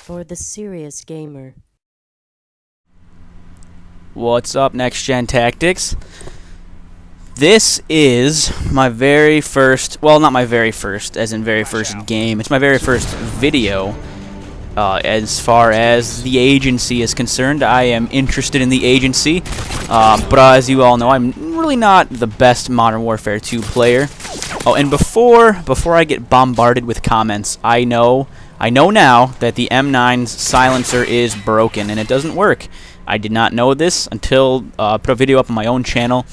for the serious gamer. What's up, Next Gen Tactics? This is my very first, well, not my very first, as in very first game. It's my very first video. As far as the Agency is concerned, I am interested in the Agency, but as you all know, I'm really not the best Modern Warfare 2 player. Oh, and before I get bombarded with comments, I know now that the M9's silencer is broken and it doesn't work. I did not know this until I put a video up on my own channel.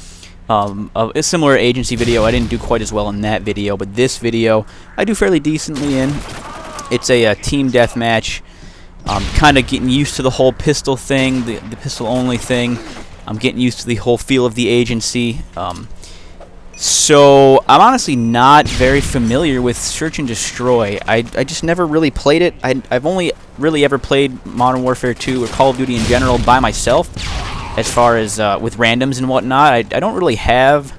A similar Agency video. I didn't do quite as well in that video, but this video I do fairly decently in. It's a team deathmatch. I'm kind of getting used to the whole pistol thing, the pistol only thing. I'm getting used to the whole feel of the Agency. So I'm honestly not very familiar with Search and Destroy. I just never really played it. I've only really ever played Modern Warfare 2 or Call of Duty in general by myself. As far as with randoms and whatnot, I don't really have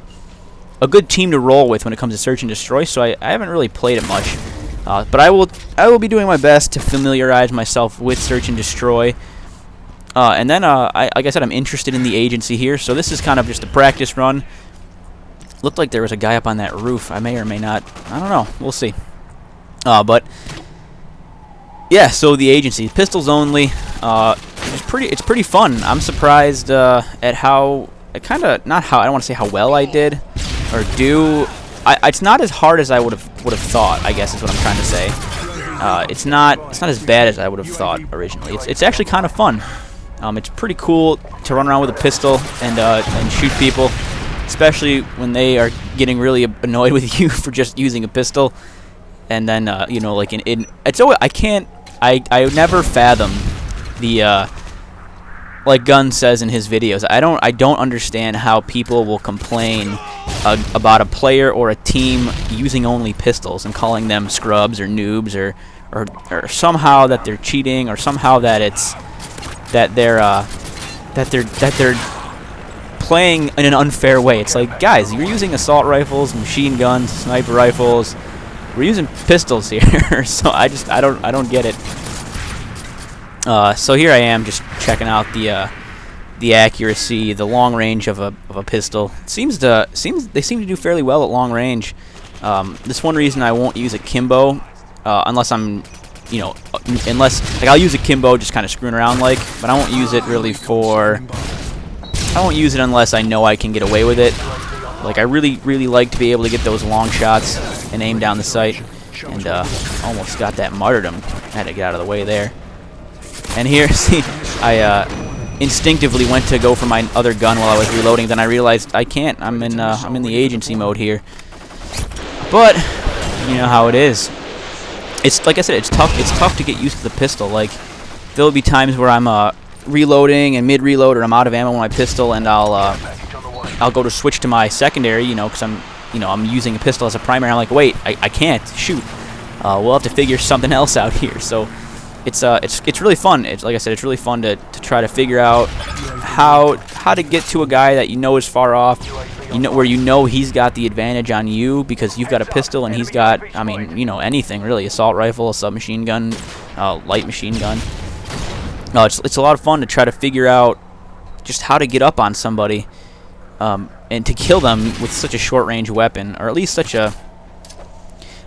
a good team to roll with when it comes to Search and Destroy, so I haven't really played it much. But I will be doing my best to familiarize myself with Search and Destroy. And then, like I said, I'm interested in the Agency here, so this is kind of just a practice run. Looked like there was a guy up on that roof. I may or may not. I don't know. We'll see. But yeah, so the Agency, pistols only. It's pretty fun. I'm surprised at how I don't want to say how well I did or do. It's not as hard as I would have thought, I guess is what I'm trying to say. It's not as bad as I would have thought originally. It's actually kind of fun. It's pretty cool to run around with a pistol and shoot people, especially when they are getting really annoyed with you for just using a pistol. And then you know, like it's always, I never fathom the like Gunn says in his videos, I don't understand how people will complain about a player or a team using only pistols and calling them scrubs or noobs or somehow that they're cheating or somehow that they're playing in an unfair way. It's like, guys, you're using assault rifles, machine guns, sniper rifles. We're using pistols here, so I don't get it. So here I am, just checking out the accuracy, the long range of a pistol. They seem to do fairly well at long range. This one reason I won't use a Kimbo, unless I'm, you know, I'll use a Kimbo just kind of screwing around but I won't use it really I won't use it unless I know I can get away with it. Like, I really like to be able to get those long shots and aim down the sight. And almost got that martyrdom. I had to get out of the way there. And here, see, I instinctively went to go for my other gun while I was reloading. Then I realized I can't. I'm in the Agency mode here. But you know how it is. It's like I said, it's tough. It's tough to get used to the pistol. Like, there'll be times where I'm reloading and mid-reload, or I'm out of ammo with my pistol, and I'll go to switch to my secondary, you know, because I'm using a pistol as a primary. I'm like, wait, I can't shoot. We'll have to figure something else out here. So it's really fun. It's like I said, it's really fun to try to figure out how to get to a guy that you know is far off, where you know he's got the advantage on you because you've got a pistol and he's got, I mean, you know, anything really, assault rifle, a submachine gun, light machine gun. No, it's a lot of fun to try to figure out just how to get up on somebody and to kill them with such a short range weapon, or at least such a.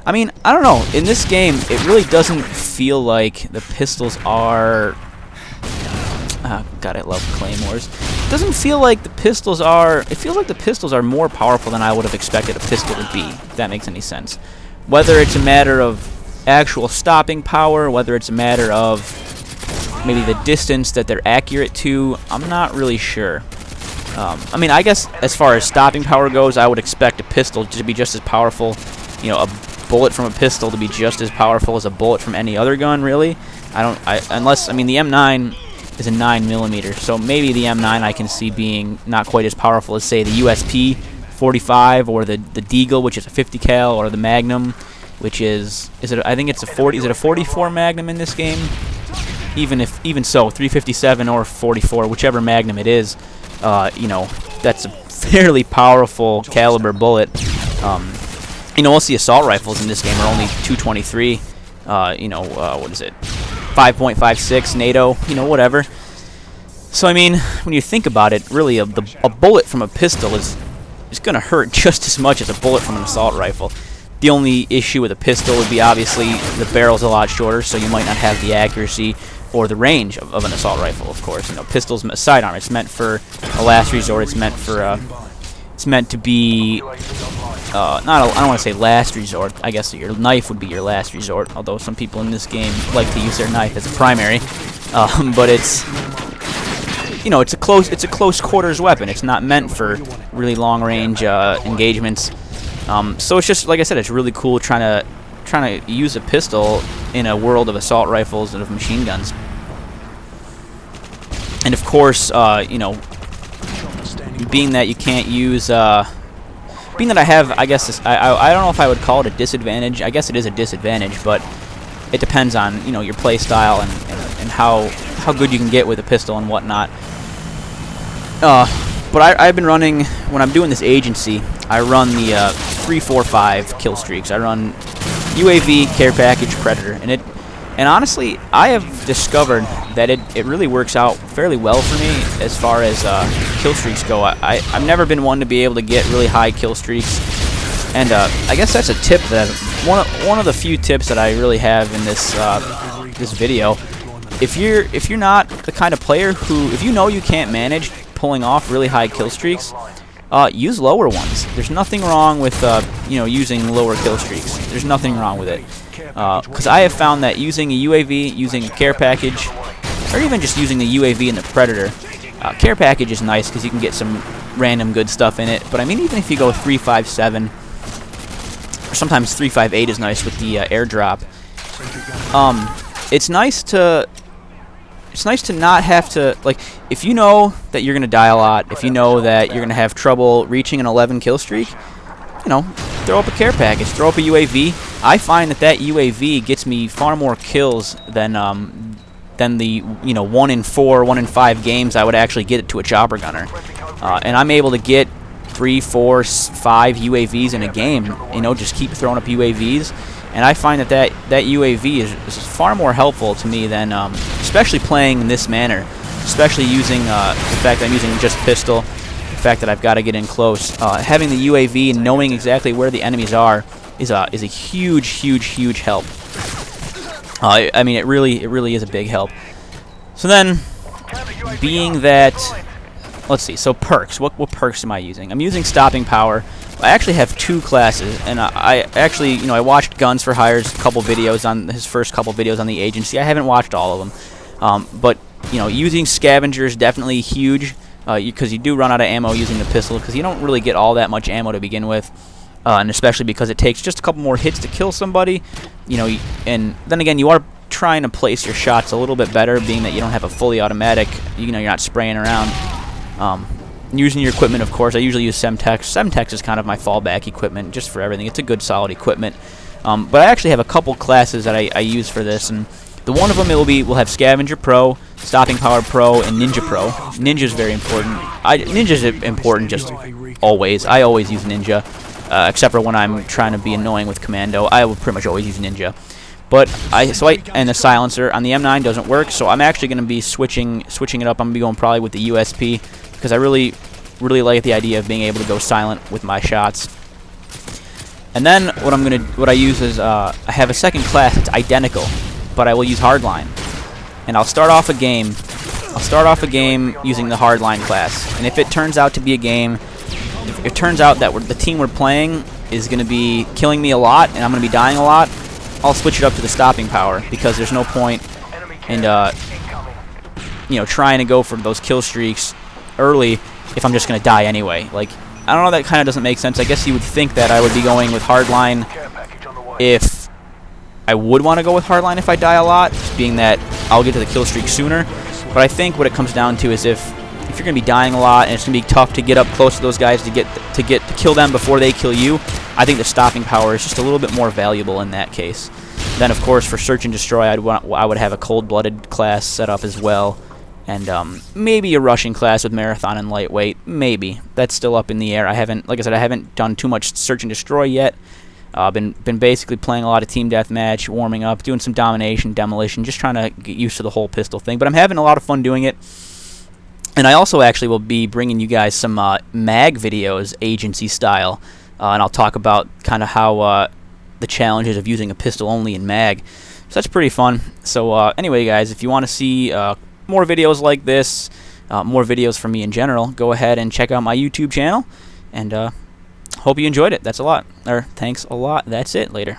I mean, I don't know. In this game, it really doesn't feel like the pistols are. God, I love claymores. It doesn't feel like the pistols are. It feels like the pistols are more powerful than I would have expected a pistol to be. If that makes any sense. Whether it's a matter of actual stopping power, whether it's a matter of maybe the distance that they're accurate to, I'm not really sure. I mean, I guess as far as stopping power goes, I would expect a pistol to be just as powerful. You know, a bullet from a pistol to be just as powerful as a bullet from any other gun, really. Unless, I mean, the M9 is a 9mm, so maybe the M9 I can see being not quite as powerful as, say, the USP 45 or the Deagle, which is a 50 cal, or the Magnum, which is it? I think it's a 40. Is it a 44 Magnum in this game? Even so, 357 or 44, whichever Magnum it is, you know, that's a fairly powerful caliber bullet. You know, most of the assault rifles in this game are only 223. You know, what is it? 5.56 NATO, you know, whatever. So I mean, when you think about it, really, a bullet from a pistol is going to hurt just as much as a bullet from an assault rifle. The only issue with a pistol would be obviously the barrel's a lot shorter, so you might not have the accuracy or the range of an assault rifle. Of course, you know, pistol's a sidearm. It's meant for a last resort. It's meant for it's meant to be I don't want to say last resort. I guess your knife would be your last resort. Although some people in this game like to use their knife as a primary, but it's, you know, it's a close quarters weapon. It's not meant for really long range engagements. So it's just, like I said, it's really cool trying to use a pistol in a world of assault rifles and of machine guns. And of course, you know, being that you can't use, being that I have, I guess this, I don't know if I would call it a disadvantage. I guess it is a disadvantage, but it depends on, you know, your play style and how good you can get with a pistol and whatnot. But I've been running, when I'm doing this agency, I run the 3-4-5 kill streaks. I run UAV, care package, predator, and honestly, I have discovered that it really works out fairly well for me as far as kill streaks go. I've never been one to be able to get really high kill streaks, and I guess that's a tip that one of the few tips that I really have in this this video. If you're not the kind of player who, if you know you can't manage pulling off really high kill streaks, use lower ones. There's nothing wrong with you know, using lower kill streaks. There's nothing wrong with it, because I have found that using a UAV, using a care package, or even just using the UAV and the predator, care package is nice because you can get some random good stuff in it. But I mean, even if you go 3.57, or sometimes 3.58 is nice with the airdrop. It's nice to not have to, like, if you know that you're going to die a lot, if you know that you're going to have trouble reaching an 11 kill streak, you know, throw up a care package, throw up a UAV. I find that UAV gets me far more kills than the, you know, 1 in 4, 1 in 5 games I would actually get it to a chopper gunner. And I'm able to get 3, 4, 5 UAVs in a game, you know, just keep throwing up UAVs. And I find that UAV is far more helpful to me than, especially playing in this manner, especially using the fact that I'm using just pistol, the fact that I've got to get in close. Having the UAV and knowing exactly where the enemies are is a huge help. I mean, it really is a big help. So then, being that, let's see, so perks. What perks am I using? I'm using stopping power. I actually have 2 classes, and I actually, you know, I watched Guns for Hire's couple videos on his first couple videos on the agency. I haven't watched all of them, but you know, using scavenger is definitely huge, because you do run out of ammo using the pistol, because you don't really get all that much ammo to begin with, and especially because it takes just a couple more hits to kill somebody, you know. And then again, you are trying to place your shots a little bit better, being that you don't have a fully automatic. You know, you're not spraying around. Using your equipment, of course, I usually use Semtex. Semtex is kind of my fallback equipment just for everything. It's a good, solid equipment. But I actually have a couple classes that I use for this, and the one of them will have Scavenger Pro, Stopping Power Pro, and Ninja Pro. Ninja is very important. Ninja is important just always. I always use Ninja, except for when I'm trying to be annoying with Commando. I will pretty much always use Ninja. But and the silencer on the M9 doesn't work, so I'm actually going to be switching it up. I'm going to be going probably with the USP, because I really like the idea of being able to go silent with my shots. And then what I use is I have a second class that's identical, but I will use hardline. And I'll start off a game using the hardline class. And if it turns out to be a game, if it turns out that the team we're playing is going to be killing me a lot and I'm going to be dying a lot, I'll switch it up to the stopping power, because there's no point in you know, trying to go for those kill streaks early if I'm just going to die anyway. Like, I don't know, that kind of doesn't make sense. I guess you would think that I would be going with hardline if I would want to go with hardline if I die a lot, just being that I'll get to the kill streak sooner. But I think what it comes down to is if you're going to be dying a lot and it's going to be tough to get up close to those guys to kill them before they kill you, I think the stopping power is just a little bit more valuable in that case. Then, of course, for search and destroy, I would have a cold-blooded class set up as well. And maybe a rushing class with marathon and lightweight. Maybe. That's still up in the air. Like I said, I haven't done too much search and destroy yet. Been basically playing a lot of team deathmatch, warming up, doing some domination, demolition, just trying to get used to the whole pistol thing. But I'm having a lot of fun doing it. And I also actually will be bringing you guys some mag videos, agency style, and I'll talk about kind of how the challenges of using a pistol only in mag. So that's pretty fun. So anyway, guys, if you want to see more videos like this, more videos from me in general, go ahead and check out my YouTube channel. And hope you enjoyed it. Thanks a lot. That's it. Later.